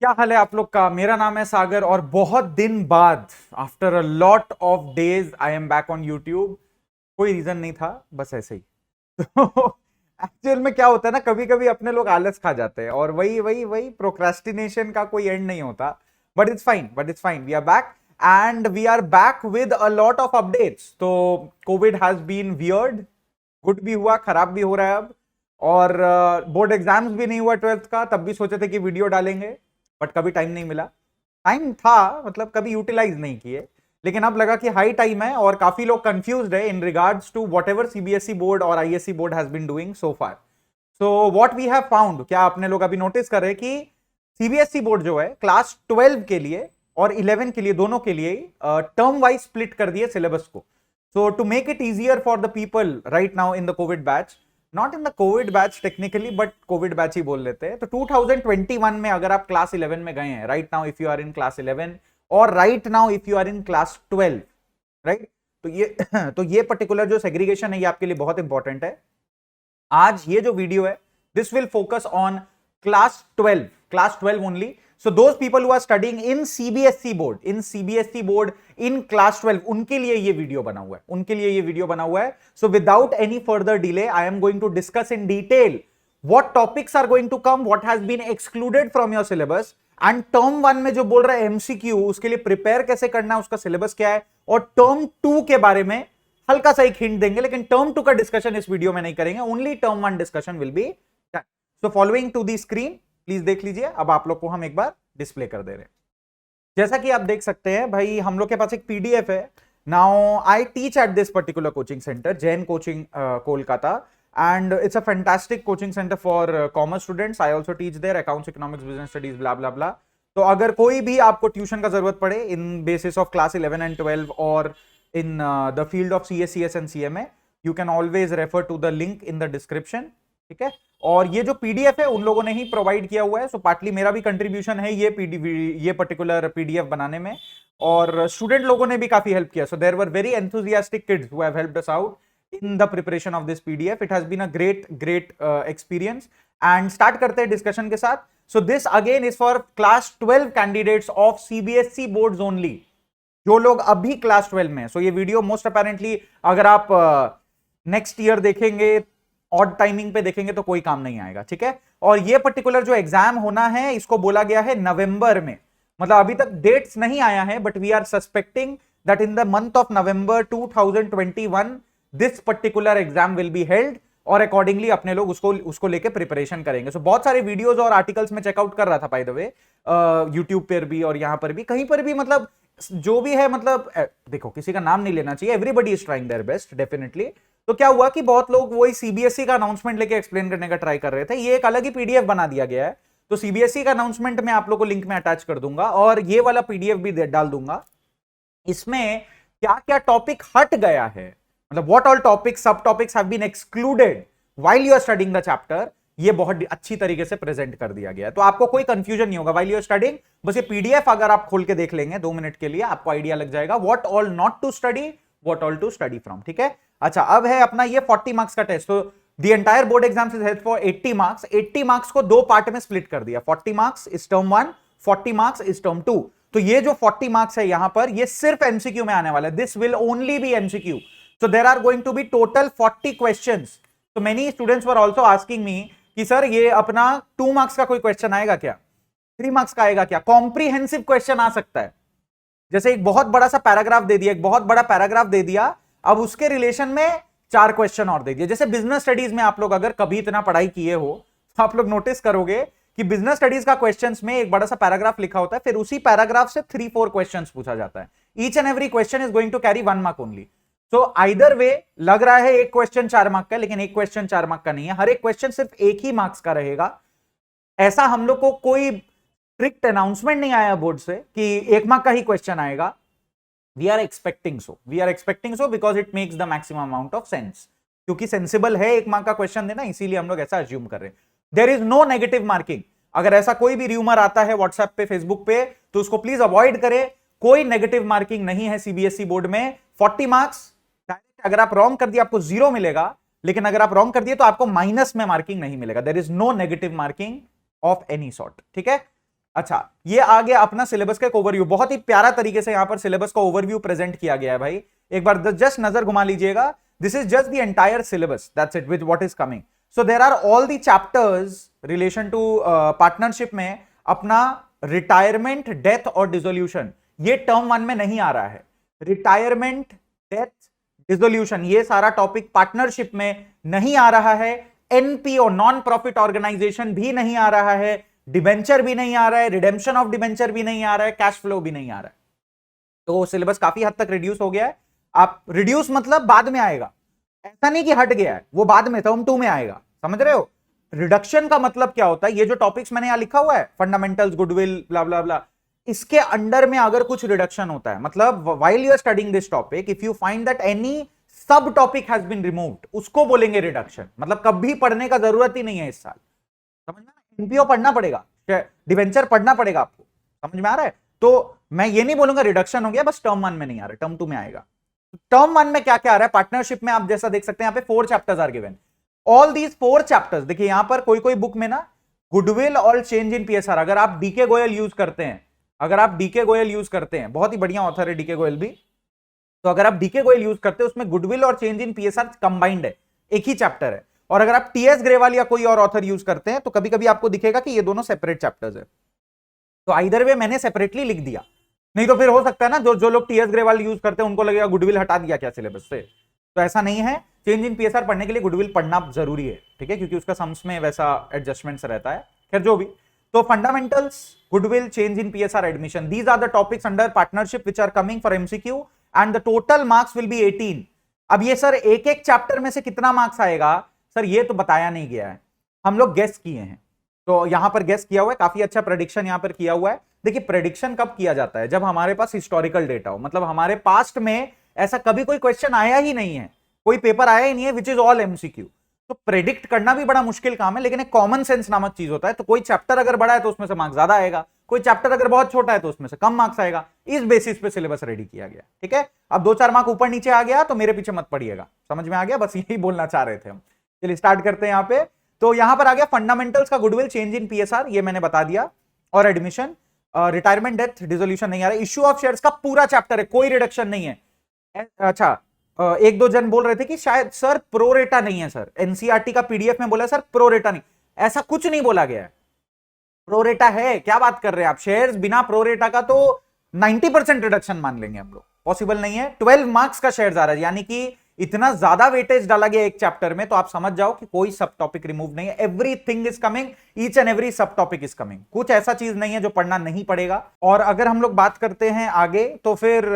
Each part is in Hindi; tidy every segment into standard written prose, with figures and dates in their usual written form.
क्या हाल है आप लोग का। मेरा नाम है सागर और बहुत दिन बाद after a lot of days I am back on YouTube. कोई रीजन नहीं था, बस ऐसे ही। तो एक्चुअल में क्या होता है ना, कभी कभी अपने लोग आलस खा जाते हैं और वही वही वही प्रोक्रेस्टिनेशन का कोई एंड नहीं होता। But it's fine we are back and we are back with a lot of updates. तो COVID has been weird, good भी हुआ, खराब भी हो रहा है अब। और बोर्ड एग्जाम्स भी नहीं हुआ 12th का, तब भी सोचे थे कि वीडियो डालेंगे, बट कभी टाइम नहीं मिला। टाइम था, मतलब कभी यूटिलाइज नहीं किए, लेकिन अब लगा कि हाई टाइम है और काफी लोग कंफ्यूज्ड है in regards to whatever CBSE board और ISC board has been doing so far. So what we have found, क्या अपने लोग अभी नोटिस कर रहे हैं कि सीबीएसई बोर्ड जो है क्लास 12 के लिए और 11 के लिए, दोनों के लिए टर्म वाइज स्प्लिट कर दिए सिलेबस को। So to make it easier for the people right now in the COVID batch, not in the COVID batch technically, but COVID batch ही बोल लेते हैं। तो 2021 में अगर आप क्लास 11 में गए हैं, right now if you are in class 11 और right now if you are in class 12, right? तो ये तो ये पर्टिकुलर जो सेग्रीगेशन है ये आपके लिए बहुत इंपॉर्टेंट है। आज ये जो वीडियो है, this will focus on class 12 only. So those people who are studying in CBSE board in class 12, उनके लिए ये वीडियो बना हुआ है। So without any further delay, I am going to discuss in detail what topics are going to come, what has been excluded from your syllabus, and term 1 में जो बोल रहा है MCQ, उसके लिए प्रिपेयर कैसे करना है, उसका सिलेबस क्या है, और टर्म 2 के बारे में हल्का सा एक हिंट देंगे, लेकिन टर्म 2 का डिस्कशन इस वीडियो में नहीं करेंगे, only term 1 discussion will be done. So following to the screen please देख लीजिए। अब आप लोग को हम एक बार डिस्प्ले कर दे रहे हैं। जैसा कि आप देख सकते हैं भाई, हम लोग के पास एक पीडीएफ है। Now I teach at this particular coaching centre, Jain coaching Kolkata, and it's a fantastic coaching centre for commerce students. I also teach there accounts, economics, business studies, blah blah blah. तो अगर कोई भी आपको ट्यूशन का जरूरत पड़े in basis of class 11 and 12 और in the field of CS, CS and CMA, you can always refer to the link in the description. ठीक है, और ये जो पीडीएफ है उन लोगों ने ही प्रोवाइड किया हुआ है। सो पार्टली मेरा भी कंट्रीब्यूशन है ये पर्टिकुलर पीडीएफ बनाने में, और स्टूडेंट लोगों ने भी काफी हेल्प किया। So there were very enthusiastic kids who have helped us out in the preparation of this PDF. It has been a great experience, and start करते हैं डिस्कशन के साथ। So this again is for class 12 candidates of CBSE boards only, जो लोग अभी क्लास 12 में। सो ये वीडियो मोस्ट अपेरेंटली अगर आप नेक्स्ट ईयर देखेंगे, ऑड टाइमिंग पे देखेंगे, तो कोई काम नहीं आएगा। ठीक है, और ये पर्टिकुलर जो एग्जाम होना है इसको बोला गया है नवंबर में, मतलब अभी तक डेट्स नहीं आया है, but we are suspecting that in the month of November 2021 this particular exam will be held, और अकॉर्डिंगली अपने लोग उसको लेके प्रिपरेशन करेंगे। सो बहुत सारे वीडियोस और आर्टिकल्स में चेकआउट कर रहा था बाय द वे, यूट्यूब पर भी और यहां पर भी, कहीं पर भी, मतलब जो भी है, मतलब देखो किसी का नाम नहीं लेना चाहिए, everybody is trying their best definitely. तो क्या हुआ कि बहुत लोग वही सीबीएसई का अनाउंसमेंट लेके एक्सप्लेन करने का ट्राई कर रहे थे। ये एक अलग ही पीडीएफ बना दिया गया है, तो सीबीएसई का अनाउंसमेंट मैं आप लोग को लिंक में अटैच कर दूंगा, और ये वाला पीडीएफ भी डाल दूंगा। इसमें क्या क्या टॉपिक हट गया है, मतलब व्हाट ऑल टॉपिक्स, सब topics have been excluded while you are studying the chapter, ये बहुत अच्छी तरीके से प्रेजेंट कर दिया गया है। तो आपको कोई कंफ्यूजन नहीं होगा व्हाइल यू आर स्टडीइंग। बस ये पीडीएफ अगर आप खोल के देख लेंगे 2 मिनट के लिए, आपको आइडिया लग जाएगा what all not to study, what all to study from. ठीक है, अच्छा अब है अपना ये 40 मार्क्स का टेस्ट। तो the entire board exams is held for 80 marks. 80 marks को 2 पार्ट में स्प्लिट कर दिया। 40 marks is term 1, 40 marks is term 2। तो ये जो 40 मार्क्स है यहां पर, ये सिर्फ एमसीक्यू में आने वाला है। This will only be MCQ. So there are going to be total 40 questions. So many students were also asking me कि सर ये अपना 2 मार्क्स का कोई क्वेश्चन आएगा क्या, 3 मार्क्स का आएगा क्या, कॉम्प्रिहेंसिव क्वेश्चन आ सकता है। जैसे एक बहुत बड़ा सा पैराग्राफ दे दिया, एक बहुत बड़ा पैराग्राफ दे दिया, अब उसके रिलेशन में 4 क्वेश्चन और दे दिए। जैसे बिजनेस स्टडीज में आप लोग अगर कभी इतना पढ़ाई किए हो तो आप लोग नोटिस करोगे कि बिजनेस स्टडीज का क्वेश्चंस में एक बड़ा सा पैराग्राफ लिखा होता है, फिर उसी पैराग्राफ से 3-4 क्वेश्चंस पूछा जाता है। Each and every question is going to carry 1 mark only. तो आइदर वे लग रहा है एक क्वेश्चन 4 मार्क का, लेकिन एक क्वेश्चन 4 मार्क का नहीं है। हर एक क्वेश्चन सिर्फ एक ही मार्क्स का रहेगा। ऐसा हम लोग को कोई स्ट्रिक्ट अनाउंसमेंट नहीं आया बोर्ड से कि 1 मार्क का ही क्वेश्चन आएगा। We are expecting so because it makes the maximum amount of sense, क्योंकि सेंसिबल है 1 मार्क का क्वेश्चन देना, इसीलिए हम लोग ऐसा अज्यूम कर रहे हैं। There is no negative marking. अगर ऐसा कोई भी र्यूमर आता है व्हाट्सएप पे, फेसबुक पे, तो उसको प्लीज अवॉइड करें। कोई नेगेटिव मार्किंग नहीं है सीबीएसई बोर्ड में। 40 मार्क्स अगर आप रॉन्ग कर दिए आपको 0 मिलेगा, लेकिन अगर आप रॉन्ग कर दिए तो आपको माइनस में मार्किंग नहीं मिलेगा। There is no negative marking of any sort. ठीक है, अच्छा, ये आ गया अपना सिलेबस का एक ओवरव्यू। बहुत ही प्यारा तरीके से यहां पर सिलेबस का ओवरव्यू प्रेजेंट किया गया है भाई। एक बार जस्ट नजर घुमा लीजिएगा। This is just the entire syllabus, that's it, with what is coming. So there are all the chapters relation to partnership में अपना रिटायरमेंट, डेथ और डिसोल्यूशन, ये टर्म 1 में नहीं आ रहा है। रिटायरमेंट, डेथ, डिसोल्यूशन, ये सारा टॉपिक पार्टनरशिप में नहीं आ रहा है। एनपीओ, नॉन प्रॉफिट ऑर्गेनाइजेशन भी नहीं आ रहा है, डिबेंचर भी नहीं आ रहा है, रिडेम्पशन ऑफ डिबेंचर भी नहीं आ रहा है, कैश फ्लो भी नहीं आ रहा है। तो सिलेबस काफी हद तक रिड्यूस हो गया है। आप रिड्यूस मतलब बाद में आएगा, ऐसा नहीं कि हट गया है, वो बाद में टर्म 2 में आएगा, समझ रहे हो। रिडक्शन का मतलब क्या होता है, ये जो टॉपिक्स मैंने यहां लिखा हुआ है, फंडामेंटल्स, गुडविल, ब्ला ब्ला ब्ला, इसके अंडर में अगर कुछ रिडक्शन होता है, मतलब while you are studying this topic, if you find that any sub topic has been removed, उसको बोलेंगे रिडक्शन। मतलब कभी पढ़ने का जरूरत ही नहीं है इस साल, समझ में। एनपीओ पढ़ना पड़ेगा, डिवेंचर पढ़ना पड़ेगा आपको, समझ में आ रहा है। तो मैं ये नहीं बोलूंगा रिडक्शन हो गया, बस टर्म 1 में नहीं आ रहा, टर्म 2 में आएगा। टर्म 1 में क्या क्या आ रहा है पार्टनरशिप में, आप जैसा देख सकते हैं यहां पे 4 chapters are given. All these 4 चैप्टर्स, देखिए यहां पर कोई कोई बुक में ना गुडविल और चेंज इन पीएसआर, अगर आप डीके गोयल यूज करते हैं, अगर आप डीके गोयल यूज करते हैं, बहुत ही बढ़िया ऑथर है डीके गोयल भी, तो अगर आप डीके गोयल यूज करते हैं उसमें गुडविल और चेंज इन पीएसआर कंबाइंड है, एक ही चैप्टर है। और अगर आप टीएस ग्रेवाल या कोई और ऑथर यूज करते हैं तो कभी कभी आपको दिखेगा कि ये दोनों सेपरेट चैप्टर्स है। तो आइदर वे मैंने सेपरेटली लिख दिया, नहीं तो फिर हो सकता है ना जो जो लोग टीएस ग्रेवाल यूज करते हैं उनको लगेगा गुडविल हटा दिया क्या सिलेबस से, तो ऐसा नहीं है। चेंज इन पीएसआर पढ़ने के लिए गुडविल पढ़ना जरूरी है, ठीक है, क्योंकि उसका सम्स में वैसा एडजस्टमेंट्स रहता है। खैर जो भी, तो fundamentals, goodwill, change in PSR, admission, these are the topics under partnership which are coming for MCQ and the total marks will be 18। अब ये सर एक एक चैप्टर में से कितना मार्क्स आएगा, सर ये तो बताया नहीं गया है, हम लोग गेस किए हैं। तो यहां पर गेस किया हुआ है, काफी अच्छा प्रेडिक्शन यहां पर किया हुआ है। देखिए प्रेडिक्शन कब किया जाता है, जब हमारे पास हिस्टोरिकल डेटा हो, मतलब हमारे पास्ट में ऐसा कभी कोई क्वेश्चन आया ही नहीं है, कोई पेपर आया ही नहीं है विच इज ऑल एमसीक्यू। तो प्रेडिक्ट करना भी बड़ा मुश्किल काम है, लेकिन एक कॉमन सेंस नामक चीज होता है। तो कोई चैप्टर अगर बड़ा है तो उसमें से मार्क्स ज्यादा आएगा, कोई चैप्टर अगर बहुत छोटा है तो उसमें से कम मार्क्स आएगा। इस बेसिस पे सिलेबस रेडी किया गया, ठीक है। अब 2-4 मार्क ऊपर नीचे आ गया तो मेरे पीछे मत पड़िएगा, समझ में आ गया, बस यही बोलना चाह रहे थे हम। चलिए स्टार्ट करते हैं यहां पे। तो यहां पर आ गया फंडामेंटल्स का गुडविल, चेंज इन पीएसआर, ये मैंने बता दिया, और एडमिशन, रिटायरमेंट, डेथ, डिसोल्यूशन नहीं आ रहा। इश्यू ऑफ शेयर्स का पूरा चैप्टर है, कोई रिडक्शन नहीं है। अच्छा, एक दो जन बोल रहे थे कि शायद सर प्रोरेटा नहीं है, सर एनसीईआरटी का पीडीएफ में बोला सर प्रोरेटा नहीं, ऐसा कुछ नहीं बोला गया है। प्रोरेटा है, क्या बात कर रहे हैं आप, शेयर्स बिना प्रोरेटा का तो 90% रिडक्शन मान लेंगे हम लोग, पॉसिबल नहीं है। 12 मार्क्स का शेयर्स आ रहा है, यानी कि इतना ज्यादा वेटेज डाला गया एक चैप्टर में, तो आप समझ जाओ कि कोई सब टॉपिक रिमूव नहीं है, everything is coming, each and every सब टॉपिक इज कमिंग, कुछ ऐसा चीज नहीं है जो पढ़ना नहीं पड़ेगा। और अगर हम लोग बात करते हैं आगे, तो फिर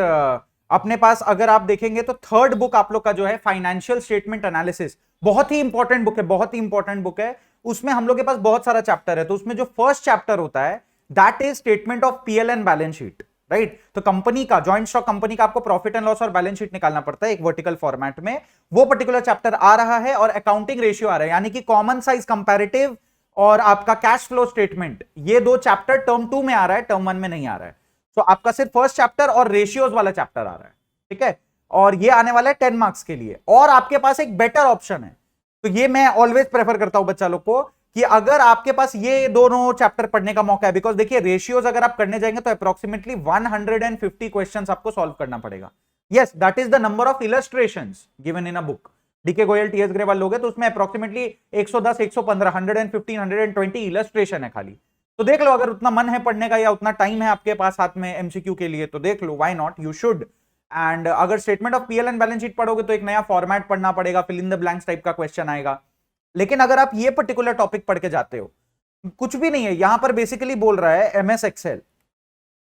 अपने पास अगर आप देखेंगे तो थर्ड बुक आप लोग का जो है फाइनेंशियल स्टेटमेंट एनालिसिस, बहुत ही इंपॉर्टेंट बुक है, बहुत ही इंपॉर्टेंट बुक है। उसमें हम लोग के पास बहुत सारा चैप्टर है, तो उसमें जो फर्स्ट चैप्टर होता है that is statement of PL and balance sheet, right. तो कंपनी का, जॉइंट स्टॉक कंपनी का आपको प्रॉफिट एंड लॉस और बैलेंस शीट निकालना पड़ता है एक वर्टिकल फॉर्मेट में, वो पर्टिकुलर चैप्टर आ रहा है। और अकाउंटिंग रेशियो आ रहा है, यानी कि कॉमन साइज कंपैरेटिव और आपका कैश फ्लो स्टेटमेंट, ये दो चैप्टर टर्म 2 में आ रहा है, टर्म 1 में नहीं आ रहा है। तो आपका सिर्फ फर्स्ट चैप्टर और रेशियोज वाला चैप्टर आ रहा है, ठीक है। और ये आने वाला है 10 मार्क्स के लिए। और आपके पास एक बेटर ऑप्शन है, तो ये मैं ऑलवेज प्रेफर करता हूं बच्चा लोग को, कि अगर आपके पास ये दोनों चैप्टर पढ़ने का मौका है, बिकॉज देखिए रेशियोज अगर आप करने जाएंगे तो अप्रोक्सीमेटली 150 क्वेश्चंस आपको सॉल्व करना पड़ेगा। Yes, that is the number of illustrations given in a book. D K Goyal, T S Grewal लोगे तो उसमें अप्रोक्सीमेटली 110, 115, 115, 120 इलस्ट्रेशन है खाली। तो देख लो, अगर उतना मन है पढ़ने का या उतना टाइम है आपके पास हाथ में एमसीक्यू के लिए, तो देख लो, why not, you should. And अगर statement of PL and balance sheet पढ़ोगे तो एक नया फॉर्मेट पढ़ना पड़ेगा, fill in the blanks type का क्वेश्चन आएगा। लेकिन अगर आप ये पर्टिकुलर टॉपिक पढ़ के जाते हो, कुछ भी नहीं है यहां पर, बेसिकली बोल रहा है एमएस एक्सेल,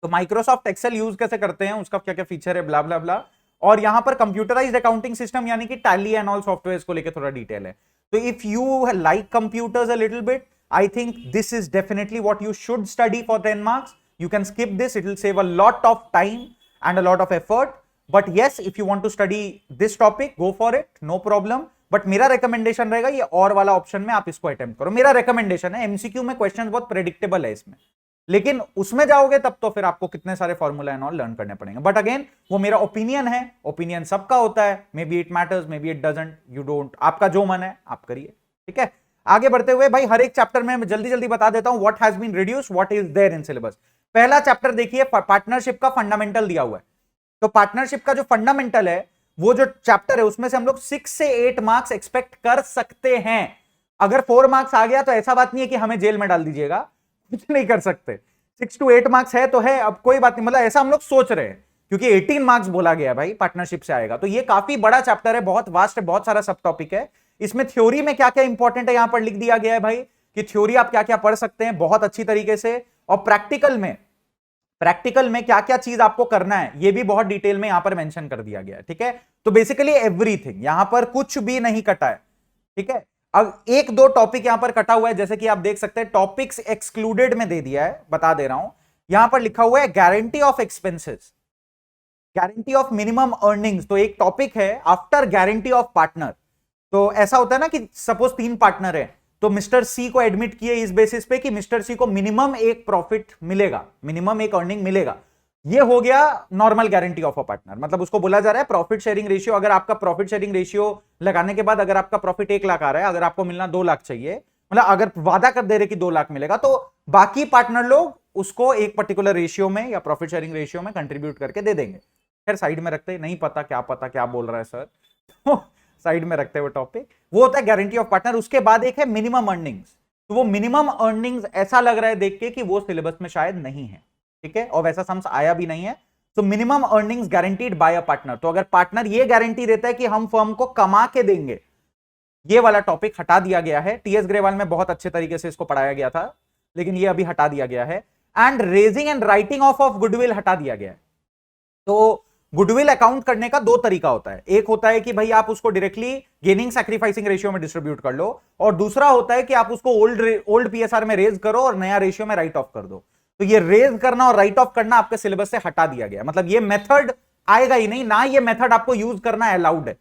तो माइक्रोसॉफ्ट एक्सेल यूज कैसे करते हैं, उसका क्या क्या फीचर है, ब्ला ब्ला ब्ला। और यहां पर कंप्यूटराइज्ड अकाउंटिंग सिस्टम यानी कि टैली एंड ऑल सॉफ्टवेयर्स को लेकर थोड़ा डिटेल है। तो if you like computers a little bit, I think this is definitely what you should study for 10 marks. You can skip this, it will save a lot of time and a lot of effort. But yes, if you want to study this topic, go for it, no problem. But मेरा recommendation रहेगा ये और वाला ऑप्शन में आप इसको अटेम्प्ट करो, मेरा recommendation है। MCQ में क्वेश्चन बहुत प्रेडिक्टेबल है इसमें, लेकिन उसमें जाओगे तब तो फिर आपको कितने सारे फॉर्मूला एंड ऑल लर्न करने पड़ेंगे। बट अगेन वो मेरा ओपिनियन है, ओपिनियन सबका होता है, may be it matters, may be it doesn't, you don't, आपका जो मन है आप करिए, ठीक है। आगे बढ़ते हुए भाई हर एक चैप्टर में मैं जल्दी जल्दी बता देता हूं what has been reduced, what is there in syllabus. पहला चैप्टर देखिए, पार्टनरशिप का फंडामेंटल दिया हुआ है। तो पार्टनरशिप का जो फंडामेंटल है, वो जो चैप्टर है उसमें से हम लोग 6 से 8 मार्क्स एक्सपेक्ट कर सकते हैं। अगर 4 मार्क्स आ गया तो ऐसा बात नहीं है कि हमें जेल में डाल दीजिएगा, कुछ नहीं कर सकते। 6 to 8 मार्क्स है तो है, अब कोई बात नहीं, मतलब ऐसा हम लोग सोच रहे हैं क्योंकि 18 मार्क्स बोला गया भाई पार्टनरशिप से आएगा। तो ये काफी बड़ा चैप्टर है, बहुत वास्ट है, बहुत सारा सब टॉपिक है। इसमें थ्योरी में क्या क्या इंपॉर्टेंट है यहां पर लिख दिया गया है भाई, कि थ्योरी आप क्या क्या पढ़ सकते हैं बहुत अच्छी तरीके से, और प्रैक्टिकल में क्या क्या चीज आपको करना है ये भी बहुत डिटेल में यहां पर मेंशन कर दिया गया है। ठीक है, तो बेसिकली एवरीथिंग, यहां पर कुछ भी नहीं कटा है। ठीक है, अब एक दो टॉपिक यहां पर कटा हुआ है, जैसे कि आप देख सकते हैं टॉपिक्स एक्सक्लूडेड में दे दिया है, बता दे रहा हूं। यहां पर लिखा हुआ है guarantee of expenses, guarantee of minimum earnings, तो एक टॉपिक है आफ्टर गारंटी ऑफ पार्टनर। तो ऐसा होता है ना कि सपोज 3 पार्टनर है, तो मिस्टर सी को एडमिट किए इस बेसिस पे कि मिस्टर सी को मिनिमम एक प्रॉफिट मिलेगा, मिनिमम एक अर्निंग मिलेगा। ये हो गया normal guarantee of a partner, मतलब उसको बोला जा रहा है प्रॉफिट शेयरिंग रेशियो। अगर आपका प्रॉफिट शेयरिंग रेशियो लगाने के बाद अगर आपका प्रॉफिट 1 लाख आ रहा है, अगर आपको मिलना 2 लाख चाहिए, मतलब अगर वादा कर दे रहे कि 2 लाख मिलेगा, तो बाकी पार्टनर लोग उसको एक पर्टिकुलर रेशियो में या प्रॉफिट शेयरिंग रेशियो में कंट्रीब्यूट करके दे देंगे। खैर साइड में रखते, नहीं पता क्या बोल रहा है सर, तो साइड में रखते हुए टॉपिक वो होता है गारंटी ऑफ पार्टनर। उसके बाद एक है मिनिमम अर्निंग्स, तो वो मिनिमम अर्निंग्स ऐसा लग रहा है देख के कि वो सिलेबस में शायद नहीं है। ठीक है, और वैसा सम्स आया भी नहीं है। तो minimum earnings guaranteed bye a partner, तो अगर पार्टनर ये गारंटी देता है कि हम फर्म को कमा के देंगे, ये वाला टॉपिक हटा दिया गया है। टीएस ग्रेवाल में बहुत अच्छे तरीके से इसको पढ़ाया गया था, लेकिन ये अभी हटा दिया गया है। And raising and writing of goodwill हटा दिया गया है। तो गुडविल अकाउंट करने का 2 तरीका होता है, एक होता है कि भाई आप उसको डायरेक्टली गेनिंग सैक्रिफाइसिंग रेशियो में डिस्ट्रीब्यूट कर लो, और दूसरा होता है कि आप उसको ओल्ड पीएसआर में रेज करो और नया रेशियो में राइट ऑफ कर दो। तो ये रेज करना और राइट ऑफ करना आपके सिलेबस से हटा दिया गया, मतलब ये मेथड आएगा ही नहीं ना, ये मेथड आपको यूज करना अलाउड है।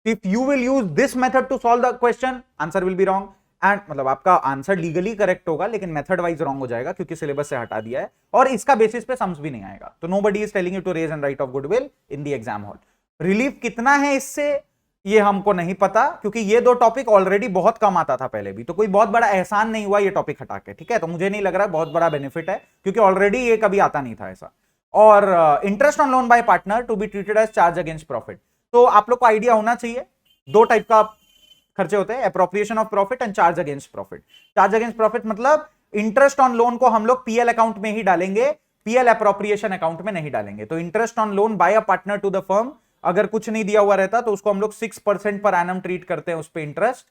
If you will use this method to solve the question, answer will be wrong, and मतलब आपका आंसर लीगली करेक्ट होगा लेकिन मेथड वाइज रॉन्ग हो जाएगा क्योंकि सिलेबस से हटा दिया है, और इसका बेसिस पे सम्स भी नहीं आएगा। तो nobody is telling you to raise and write off goodwill in the exam hall. Relief कितना है इससे ये हमको नहीं पता, क्योंकि ये 2 टॉपिक ऑलरेडी बहुत कम आता था पहले भी, तो कोई बहुत बड़ा एहसान नहीं हुआ ये टॉपिक हटा के। ठीक है, तो मुझे नहीं लग रहा बहुत बड़ा बेनिफिट है, क्योंकि ऑलरेडी ये कभी आता नहीं था ऐसा। और interest on loan by partner to be treated as charge against profit, तो आप लोग को आइडिया होना चाहिए 2 टाइप का खर्चे होते हैं, appropriation of profit and charge against profit. Charge against profit मतलब इंटरेस्ट ऑन लोन को हम लोग पीएल अकाउंट में ही डालेंगे, पीएल एप्रोप्रिएशन अकाउंट में नहीं डालेंगे। तो interest on loan by a partner to the firm, अगर कुछ नहीं दिया हुआ रहता तो उसको हम लोग 6% पर एनम ट्रीट करते हैं उस पे इंटरेस्ट।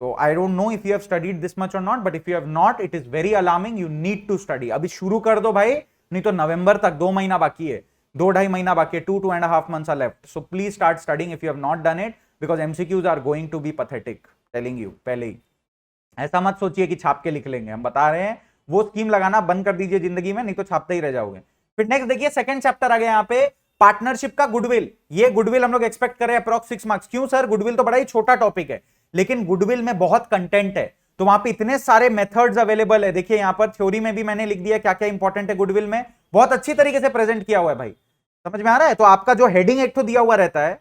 तो I don't know if you have studied this much और not, but if you have not it is very alarming, you need to study. अभी शुरू कर दो भाई, नहीं तो नवंबर तक 2 महीना बाकी है, 2-2.5 महीना बाकी है, 2.5 months are left. So please start studying if you have not done it, because MCQs are going to be pathetic, telling you पहले ही। ऐसा मत सोचिए कि छाप के लिख लेंगे, हम बता रहे हैं वो स्कीम लगाना बंद कर दीजिए जिंदगी में, नहीं तो छापते ही रह जाओगे। फिर नेक्स्ट देखिए सेकंड चैप्टर आ गया यहाँ पे, पार्टनरशिप का गुडविल। ये गुडविल हम लोग एक्सपेक्ट करें अप्रॉक्स 6 मार्क्स। क्यों सर, गुडविल तो बड़ा ही छोटा टॉपिक है, लेकिन गुडविल में बहुत कंटेंट है, तो वहां पे इतने सारे मेथड्स अवेलेबल है। देखिए यहाँ पर थ्योरी में भी मैंने लिख दिया क्या क्या इंपॉर्टेंट है गुडविल में, बहुत अच्छी तरीके से प्रेजेंट किया हुआ है भाई, समझ में आ रहा है। तो आपका जो हेडिंग एक तो दिया हुआ रहता है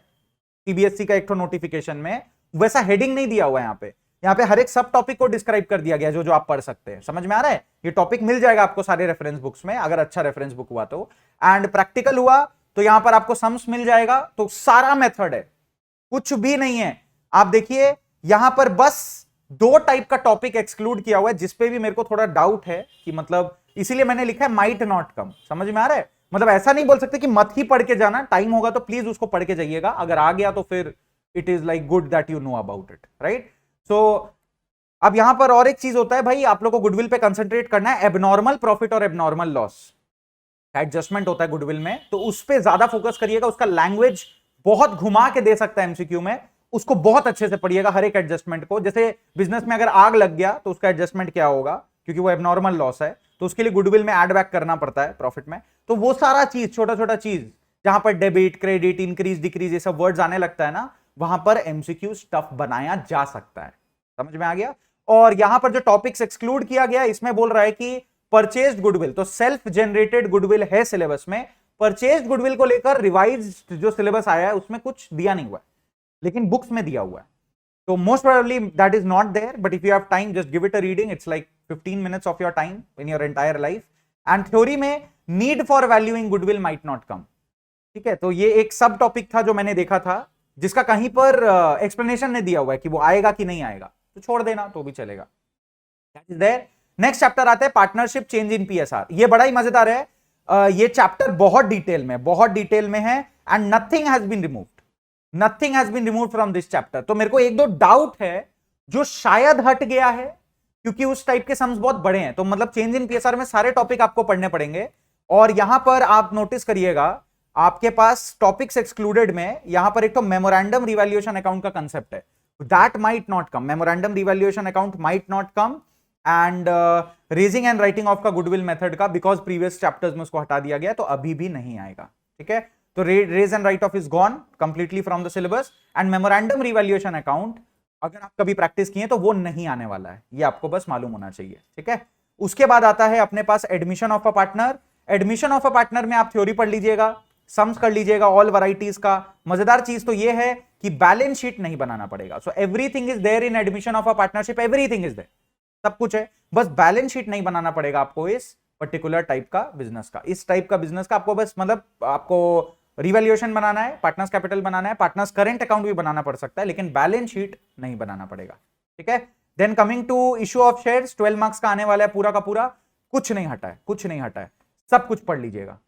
सीबीएसई का एक तो नोटिफिकेशन में, वैसा हेडिंग नहीं दिया हुआ है यहाँ पे हर एक सब टॉपिक को डिस्क्राइब कर दिया गया जो जो आप पढ़ सकते हैं, समझ में आ रहा है। ये टॉपिक मिल जाएगा आपको सारे रेफरेंस बुक्स में, अगर अच्छा रेफरेंस बुक हुआ तो। एंड प्रैक्टिकल हुआ तो यहां पर आपको सम्स मिल जाएगा, तो सारा मेथड है, कुछ भी नहीं है। आप देखिए यहां पर बस 2 टाइप का टॉपिक एक्सक्लूड किया हुआ है, जिसपे भी मेरे को थोड़ा डाउट है कि मतलब, इसीलिए मैंने लिखा है माइट नॉट कम, समझ में आ रहा है। मतलब ऐसा नहीं बोल सकते कि मत ही पढ़ के जाना, टाइम होगा तो प्लीज उसको पढ़ के जाइएगा, अगर आ गया तो फिर it is like good that you know about it, right. So अब यहां पर और एक चीज होता है भाई, आप लोग को गुडविल पे कंसंट्रेट करना है। एबनॉर्मल प्रॉफिट और एबनॉर्मल लॉस एडजस्टमेंट होता है गुडविल में, तो उस पे ज्यादा फोकस करिएगा। उसका लैंग्वेज बहुत घुमा के दे सकता है एमसीक्यू में, उसको बहुत अच्छे से पढ़िएगा हर एक एडजस्टमेंट को। जैसे बिजनेस में अगर आग लग गया तो उसका एडजस्टमेंट क्या होगा, क्योंकि वो एबनॉर्मल लॉस है, तो उसके लिए गुडविल में एड बैक करना पड़ता है प्रॉफिट में। तो वो सारा चीज, छोटा छोटा चीज जहां पर डेबिट, क्रेडिट, इंक्रीज, डिक्रीज, ये सब वर्ड्स आने लगता है ना, वहां पर एमसीक्यू स्टफ बनाया जा सकता है, समझ में आ गया। और यहां पर जो टॉपिक्स एक्सक्लूड किया गया, इसमें बोल रहा है कि परचेज्ड गुडविल, तो सेल्फ जनरेटेड गुडविल है सिलेबस में। परचेज्ड गुडविल को लेकर रिवाइज्ड जो सिलेबस आया है उसमें कुछ दिया नहीं हुआ है, लेकिन बुक्स में दिया हुआ है। तो most probably that is not there, but if you have time just give it a reading, it's like 15 minutes of your time in your entire life. And theory में need for valuing goodwill might not come. ठीक है, तो ये एक सब टॉपिक था जो मैंने देखा था, जिसका कहीं पर एक्सप्लेनेशन नहीं दिया हुआ है कि वो आएगा कि नहीं आएगा, तो छोड़ देना तो भी चलेगा. That is there. Next chapter आता है पार्टनरशिप चेंज इन पीएसआर. ये बड़ा ही मजेदार है. ये चैप्टर बहुत डिटेल में है and nothing has been removed. Nothing has been removed from this chapter. तो मेरे को एक दो डाउट है जो शायद हट गया है, क्योंकि उस टाइप के सम्स बहुत बड़े हैं. तो मतलब चेंज इन पीएसआर में सारे टॉपिक आपको पढ़ने पड़ेंगे. और यहां पर आप नोटिस करिएगा, आपके पास टॉपिक्स एक्सक्लूडेड में यहां पर एक तो मेमोरेंडम रिवैल्यूएशन अकाउंट का कंसेप्ट है. That might not come. Memorandum revaluation account might not come. And raising and writing of का गुडविल मेथड का, बिकॉज प्रीवियस चैप्टर्स में उसको हटा दिया गया, तो अभी भी नहीं आएगा. ठीक है, तो raise and write off is gone completely from the syllabus. And memorandum revaluation account अगर आप कभी प्रैक्टिस किए तो वो नहीं आने वाला है, ये आपको बस मालूम होना चाहिए. ठीक है, उसके बाद आता है अपने पास admission of a partner. Admission of a partner में आप थ्योरी पढ़ लीजिएगा, सम्स कर लीजिएगा ऑल वैरायटीज का. मजेदार चीज तो ये है कि बैलेंस शीट नहीं बनाना पड़ेगा. So everything is there in admission of a partnership. Everything is there, सब कुछ है, बस बैलेंस शीट नहीं बनाना पड़ेगा आपको इस पर्टिकुलर टाइप का बिजनेस का. इस टाइप का बिजनेस का आपको बस मतलब आपको रिवैल्यूएशन बनाना है, पार्टनर्स कैपिटल बनाना है, पार्टनर्स करंट अकाउंट भी बनाना पड़ सकता है, लेकिन बैलेंस शीट नहीं बनाना पड़ेगा. ठीक है, then coming to issue of shares, 12 marks का आने वाला है पूरा का पूरा. कुछ नहीं हटा है, कुछ नहीं हटा है, सब कुछ पढ़ लीजिएगा.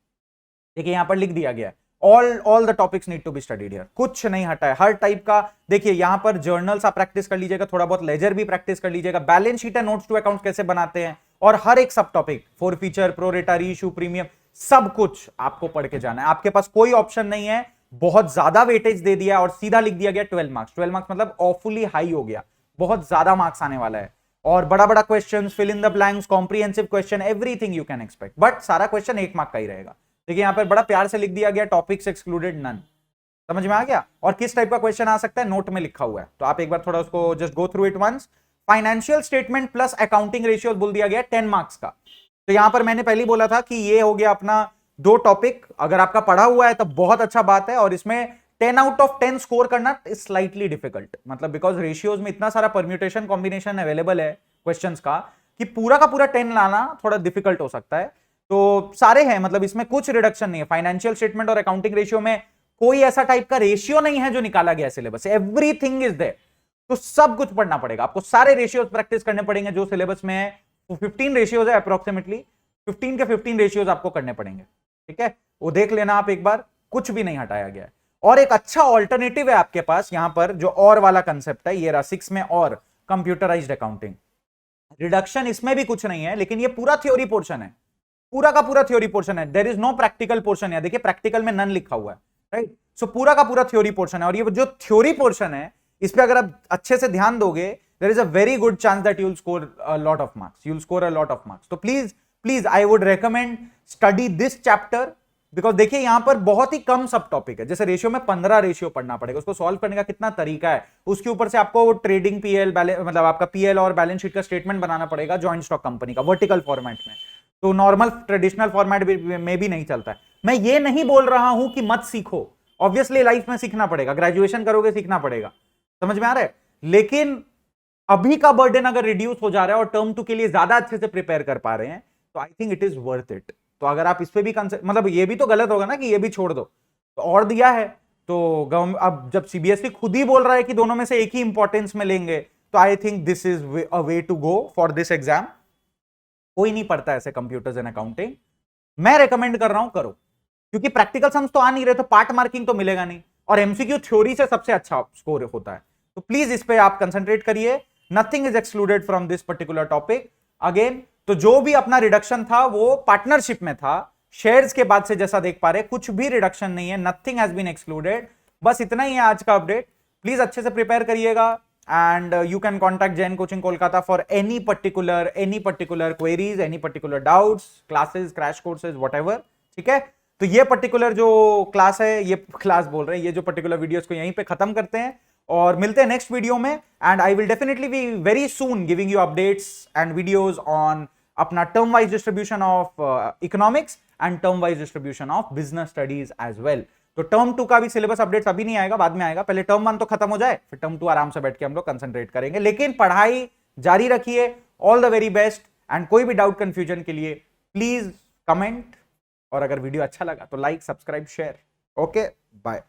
देखिए यहां पर लिख दिया गया है, all the topics need to be studied here. कुछ नहीं हटा है, हर टाइप का. देखिए यहां पर जर्नल्स आप प्रैक्टिस कर लीजिएगा, थोड़ा बहुत लेजर भी प्रैक्टिस कर लीजिएगा, बैलेंस शीट है, नोट्स टू अकाउंट कैसे बनाते हैं, और हर एक सब टॉपिक, फोर फीचर, प्रो रेटा, रीइश्यू, प्रीमियम, सब कुछ आपको पढ़ के जाना है. आपके पास कोई ऑप्शन नहीं है. बहुत ज्यादा वेटेज दे दिया और सीधा लिख दिया गया 12 मार्क्स. 12 मार्क्स मतलब ऑफुली हाई हो गया, बहुत ज्यादा मार्क्स आने वाला है. और बड़ा बड़ा question, fill in the blanks, comprehensive question, everything you can expect. But सारा क्वेश्चन 1 मार्क का ही रहेगा. देखिए यहां पर बड़ा प्यार से लिख दिया गया टॉपिक्स एक्सक्लूडेड नन. समझ में आ गया. और किस टाइप का क्वेश्चन आ सकता है नोट में लिखा हुआ है, तो आप एक बार थोड़ा उसको just go through it once. Financial statement plus accounting ratio बोल दिया गया 10 मार्क्स का. तो यहां पर मैंने पहले बोला था कि ये हो गया अपना 2 टॉपिक. अगर आपका पढ़ा हुआ है तो बहुत अच्छा बात है, और इसमें 10 आउट ऑफ 10 स्कोर करना स्लाइटली डिफिकल्ट, मतलब बिकॉज रेशियोज में इतना सारा परम्यूटेशन कॉम्बिनेशन अवेलेबल है क्वेश्चंस का कि पूरा का पूरा 10 लाना थोड़ा डिफिकल्ट हो सकता है. तो सारे हैं, मतलब इसमें कुछ रिडक्शन नहीं है. फाइनेंशियल स्टेटमेंट और अकाउंटिंग रेशियो में कोई ऐसा टाइप का रेशियो नहीं है जो निकाला गया सिलेबस से. Everything is there. तो सब कुछ पढ़ना पड़ेगा आपको, सारे रेशियोज प्रैक्टिस करने पड़ेंगे जो सिलेबस में है. 15 रेशियोज है अप्रोक्सीमेटली, 15 के 15 रेशियोज आपको करने पड़ेंगे. ठीक है, वो देख लेना आप एक बार, कुछ भी नहीं हटाया गया है. और एक अच्छा ऑल्टरनेटिव है आपके पास यहां पर, जो और वाला कंसेप्ट है, ये रहा 6 में, और कंप्यूटराइज्ड अकाउंटिंग. रिडक्शन इसमें भी कुछ नहीं है, लेकिन ये पूरा थ्योरी पोर्शन है, पूरा का पूरा थ्योरी पोर्शन है. There is no practical portion है. देखिए प्रैक्टिकल में नन लिखा हुआ है, राइट. सो पूरा का पूरा थ्योरी पोर्शन है. और ये जो थ्योरी पोर्शन है, इस पे अगर आप अच्छे से ध्यान दोगे, there is a very good chance that you will score a lot of marks. You will score a lot of marks. तो please I would recommend study this chapter, because देखिए यहां पर बहुत ही कम सब टॉपिक है. जैसे रेशियो में 15 रेशियो पढ़ना पड़ेगा, उसको सॉल्व करने का कितना तरीका है, उसके ऊपर से आपको ट्रेडिंग पीएल, मतलब आपका पीएल और बैलेंस शीट का स्टेटमेंट बनाना पड़ेगा ज्वाइंट स्टॉक कंपनी का वर्टिकल फॉर्मेट में. तो नॉर्मल ट्रेडिशनल फॉर्मेट में भी नहीं चलता है. मैं ये नहीं बोल रहा हूं कि मत सीखो, ऑब्वियसली लाइफ में सीखना पड़ेगा, ग्रेजुएशन करोगे सीखना पड़ेगा, समझ में आ रहा है. लेकिन अभी का बर्डन अगर रिड्यूस हो जा रहा है और टर्म 2 के लिए ज्यादा अच्छे से प्रिपेयर कर पा रहे हैं, तो I think it is worth it. तो अगर आप इस पे भी मतलब ये भी तो गलत होगा ना कि ये भी छोड़ दो, तो और दिया है तो अब जब सीबीएसई खुद ही बोल रहा है कि दोनों में से एक ही इंपॉर्टेंस में लेंगे, तो I think this is a way to go for this exam. कोई नहीं पढ़ता ऐसे कंप्यूटर्स एंड अकाउंटिंग, मैं रेकमेंड कर रहा हूं करो, क्योंकि प्रैक्टिकल सम्स तो आ नहीं रहे, तो पार्ट मार्किंग तो मिलेगा नहीं, और एमसीक्यू थ्योरी से सबसे अच्छा स्कोर होता है. तो प्लीज इस पे आप कंसंट्रेट करिए. Nothing is excluded from this particular topic. Again, तो जो भी अपना रिडक्शन था वो पार्टनरशिप में था. शेयर्स के बाद से जैसा देख पा रहे, कुछ भी रिडक्शन नहीं है, नथिंग हैज बीन एक्सक्लूडेड. बस इतना ही है आज का अपडेट. प्लीज अच्छे से प्रिपेयर करिएगा, and you can contact Jain Coaching Kolkata for any particular queries, any particular doubts, classes, crash courses, whatever. ठीक है, तो ये पर्टिकुलर जो क्लास है, ये क्लास बोल रहे हैं, ये जो पर्टिकुलर वीडियोस को यहीं पे खत्म करते हैं और मिलते हैं नेक्स्ट वीडियो में. And I will definitely be very soon giving you updates and videos on अपना term wise distribution of economics and term wise distribution of business studies as well. तो टर्म 2 का भी सिलेबस अपडेट्स अभी नहीं आएगा, बाद में आएगा। पहले टर्म 1 तो खत्म हो जाए, फिर टर्म 2 आराम से बैठ के हम लोग कंसंट्रेट करेंगे। लेकिन पढ़ाई जारी रखिए। All the very best. And कोई भी डाउट कंफ्यूजन के लिए प्लीज कमेंट, और अगर वीडियो अच्छा लगा तो like, subscribe, share. Okay, bye.